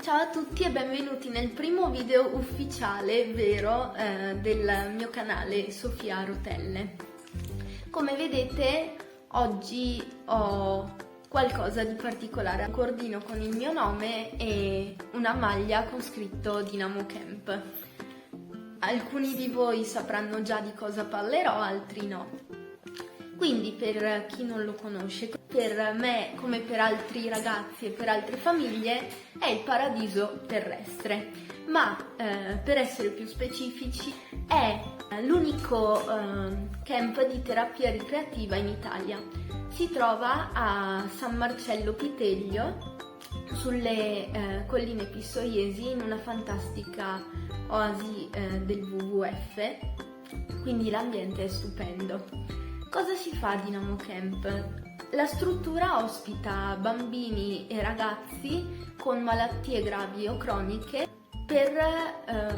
Ciao a tutti e benvenuti nel primo video ufficiale vero del mio canale Sofia Rotelle. Come vedete oggi ho qualcosa di particolare, un cordino con il mio nome e una maglia con scritto Dinamo Camp. Alcuni di voi sapranno già di cosa parlerò, altri no. Quindi per chi non lo conosce, per me come per altri ragazzi e per altre famiglie è il paradiso terrestre, ma per essere più specifici è l'unico camp di terapia ricreativa in Italia. Si trova a San Marcello Piteglio, sulle colline Pistoiesi, in una fantastica oasi del WWF, quindi l'ambiente è stupendo. Cosa si fa a Dinamo Camp? La struttura ospita bambini e ragazzi con malattie gravi o croniche per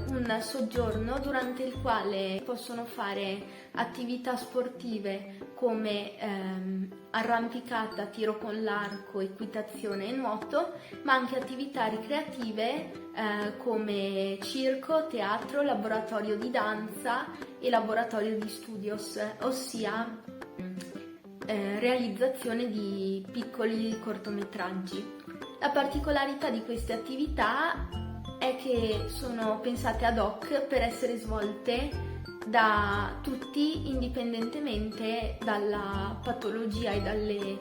un soggiorno durante il quale possono fare attività sportive come arrampicata, tiro con l'arco, equitazione e nuoto, ma anche attività ricreative come circo, teatro, laboratorio di danza e laboratorio di studios, ossia realizzazione di piccoli cortometraggi. La particolarità di queste attività è che sono pensate ad hoc per essere svolte da tutti indipendentemente dalla patologia e dalle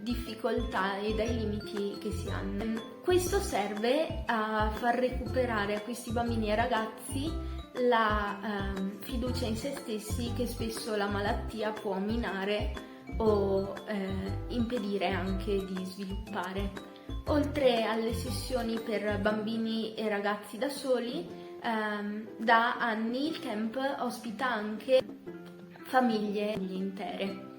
difficoltà e dai limiti che si hanno. Questo serve a far recuperare a questi bambini e ragazzi la fiducia in se stessi che spesso la malattia può minare o impedire anche di sviluppare. Oltre alle sessioni per bambini e ragazzi da soli, da anni il camp ospita anche famiglie intere.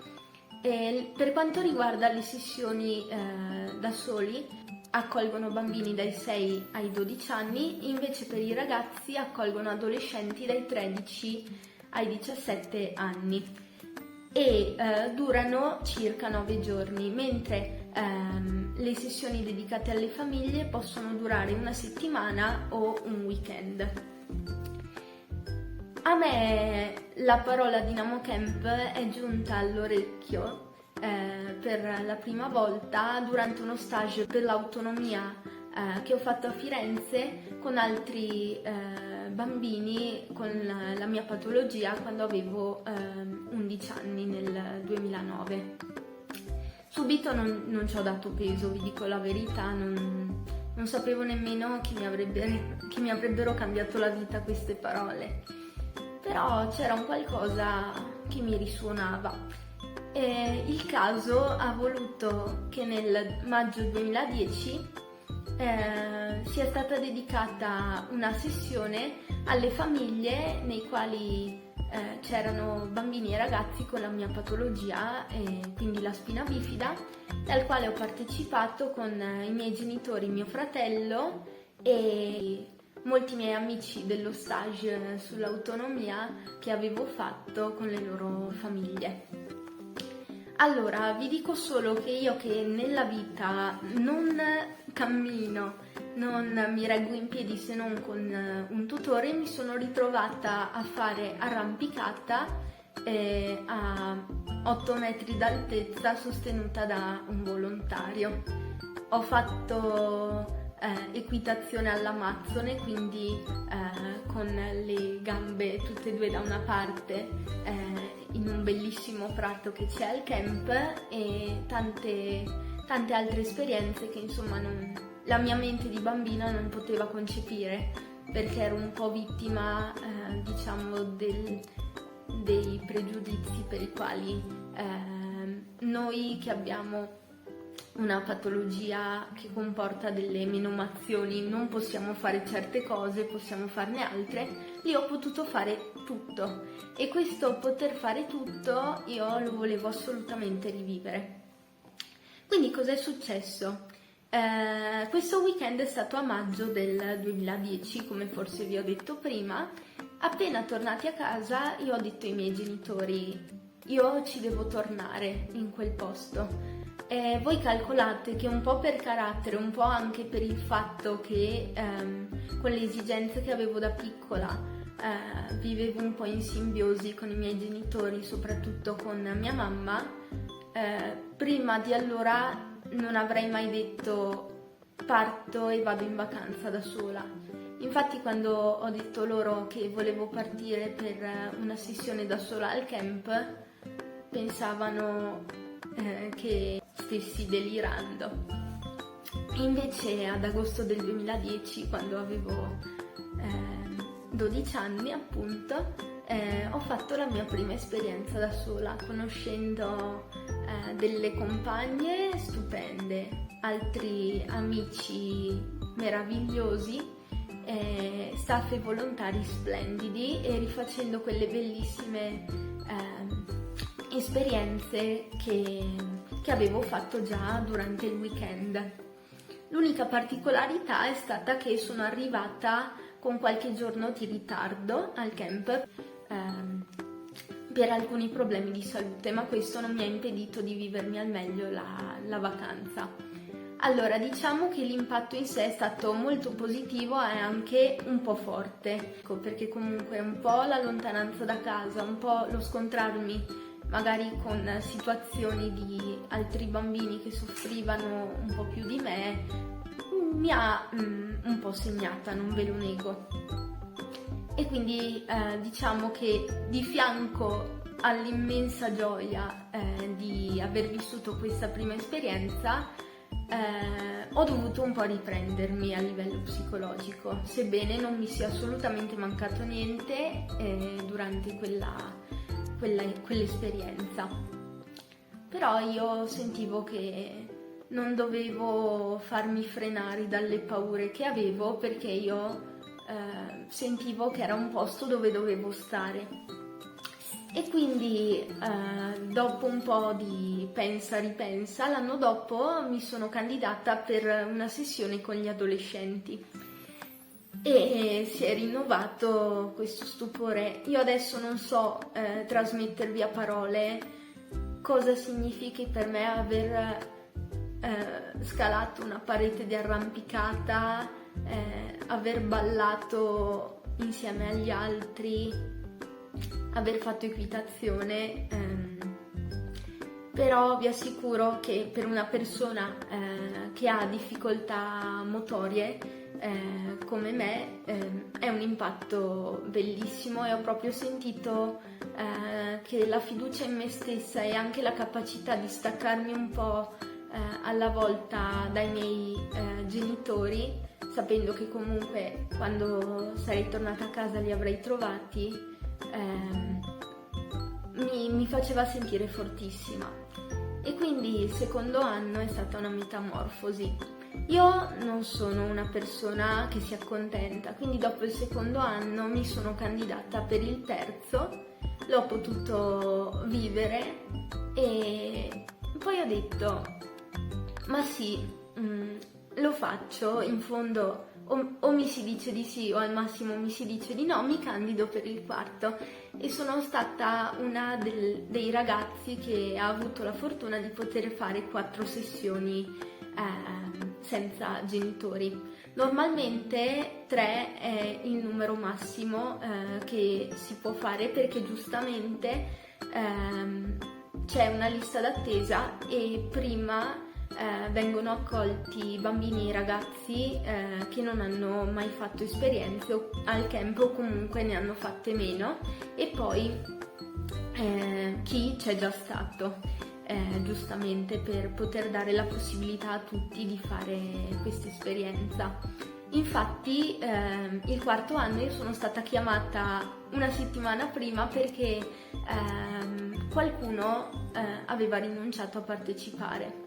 Per quanto riguarda le sessioni da soli, accolgono bambini dai 6 ai 12 anni, invece per i ragazzi accolgono adolescenti dai 13 ai 17 anni e durano circa 9 giorni, mentre le sessioni dedicate alle famiglie possono durare una settimana o un weekend. A me la parola Dinamo Camp è giunta all'orecchio per la prima volta durante uno stage per l'autonomia che ho fatto a Firenze con altri bambini con la mia patologia quando avevo 11 anni nel 2009. Subito non ci ho dato peso, vi dico la verità, non sapevo nemmeno che mi avrebbero cambiato la vita queste parole, però c'era un qualcosa che mi risuonava. Il caso ha voluto che nel maggio 2010 sia stata dedicata una sessione alle famiglie nei quali c'erano bambini e ragazzi con la mia patologia, quindi la spina bifida, al quale ho partecipato con i miei genitori, mio fratello e molti miei amici dello stage sull'autonomia che avevo fatto con le loro famiglie. Allora, vi dico solo che io che nella vita non cammino, non mi reggo in piedi se non con un tutore, mi sono ritrovata a fare arrampicata a 8 metri d'altezza sostenuta da un volontario. Ho fatto equitazione all'Amazzone, quindi con le gambe tutte e due da una parte in un bellissimo prato che c'è al camp e tante altre esperienze che insomma la mia mente di bambina non poteva concepire, perché ero un po' vittima diciamo dei pregiudizi per i quali noi che abbiamo una patologia che comporta delle menomazioni non possiamo fare certe cose, possiamo farne altre. Lì ho potuto fare tutto e questo poter fare tutto io lo volevo assolutamente rivivere. Quindi cos'è successo? Questo weekend è stato a maggio del 2010, come forse vi ho detto prima, Appena tornati a casa io ho detto ai miei genitori: io ci devo tornare in quel posto. E voi calcolate che un po' per carattere, un po' anche per il fatto che con le esigenze che avevo da piccola vivevo un po' in simbiosi con i miei genitori, soprattutto con mia mamma, prima di allora non avrei mai detto parto e vado in vacanza da sola. Infatti quando ho detto loro che volevo partire per una sessione da sola al camp, pensavano che stessi delirando. Invece ad agosto del 2010, quando avevo 12 anni appunto, ho fatto la mia prima esperienza da sola, conoscendo delle compagne stupende, altri amici meravigliosi, staff e volontari splendidi, e rifacendo quelle bellissime esperienze che avevo fatto già durante il weekend. L'unica particolarità è stata che sono arrivata con qualche giorno di ritardo al camp per alcuni problemi di salute, ma questo non mi ha impedito di vivermi al meglio la vacanza. Allora, diciamo che l'impatto in sé è stato molto positivo e anche un po' forte, perché comunque un po' la lontananza da casa, un po' lo scontrarmi magari con situazioni di altri bambini che soffrivano un po' più di me, mi ha un po' segnata, non ve lo nego. E quindi diciamo che di fianco all'immensa gioia di aver vissuto questa prima esperienza, ho dovuto un po' riprendermi a livello psicologico, sebbene non mi sia assolutamente mancato niente durante quell'esperienza. Però io sentivo che non dovevo farmi frenare dalle paure che avevo, perché io sentivo che era un posto dove dovevo stare. E quindi dopo un po' di pensa ripensa, l'anno dopo mi sono candidata per una sessione con gli adolescenti e si è rinnovato questo stupore. Io adesso non so trasmettervi a parole cosa significhi per me aver scalato una parete di arrampicata, aver ballato insieme agli altri, aver fatto equitazione, però vi assicuro che per una persona che ha difficoltà motorie come me è un impatto bellissimo, e ho proprio sentito che la fiducia in me stessa e anche la capacità di staccarmi un po' alla volta dai miei genitori, sapendo che comunque quando sarei tornata a casa li avrei trovati, mi faceva sentire fortissima. E quindi il secondo anno è stata una metamorfosi. Io non sono una persona che si accontenta, quindi dopo il secondo anno mi sono candidata per il terzo, l'ho potuto vivere e poi ho detto: ma sì, lo faccio, in fondo o mi si dice di sì o al massimo mi si dice di no, mi candido per il quarto. E sono stata una dei ragazzi che ha avuto la fortuna di poter fare 4 sessioni senza genitori. Normalmente 3 è il numero massimo che si può fare, perché giustamente c'è una lista d'attesa e prima vengono accolti bambini e ragazzi che non hanno mai fatto esperienze al camp o comunque ne hanno fatte meno, e poi chi c'è già stato. Giustamente per poter dare la possibilità a tutti di fare questa esperienza. Infatti il quarto anno io sono stata chiamata una settimana prima perché qualcuno aveva rinunciato a partecipare.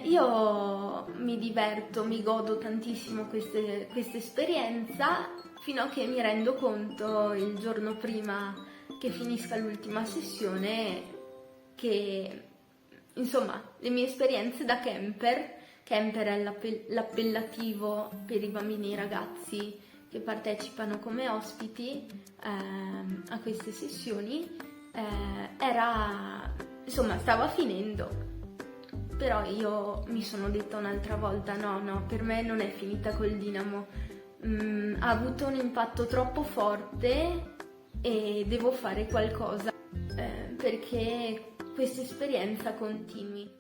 Io mi diverto, mi godo tantissimo questa esperienza, fino a che mi rendo conto il giorno prima che finisca l'ultima sessione che, insomma, le mie esperienze da camper è l'appellativo per i bambini e i ragazzi che partecipano come ospiti a queste sessioni, stava finendo, però io mi sono detta un'altra volta no, per me non è finita col Dinamo, ha avuto un impatto troppo forte e devo fare qualcosa perché questa esperienza continui.